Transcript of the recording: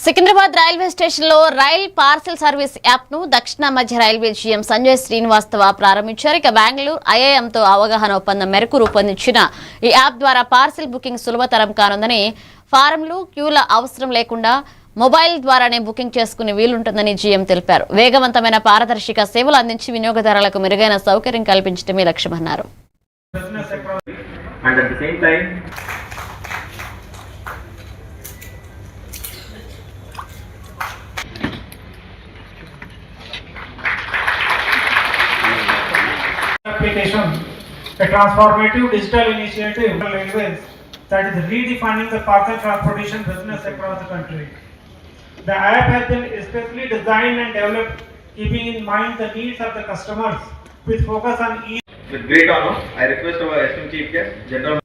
Secunderabad railway station లో rail parcel service app ను దక్షిణ మధ్య రైల్వే జీఎం సంజయ్ శ్రీనివాస్తవ ప్రారంభించారు. ఇక బెంగళూరు ఐఐఎంతో అవగాహన ఒప్పందం మేరకు రూపొందించిన ఈ యాప్ ద్వారా పార్సిల్ బుకింగ్ సులభతరం కానుందని, ఫారంలు క్యూల అవసరం లేకుండా మొబైల్ ద్వారానే బుకింగ్ చేసుకునే వీలుంటుందని జీఎం తెలిపారు. వేగవంతమైన పారదర్శక సేవలు అందించి వినియోగదారులకు మెరుగైన సౌకర్యం కల్పించడమే లక్ష్యమన్నారు. Application, a transformative digital initiative for railways that is redefining the parcel transportation business across the country. The app has been especially designed and developed keeping in mind the needs of the customers with focus on ease. With great honor, I request our esteemed Chief Guest, General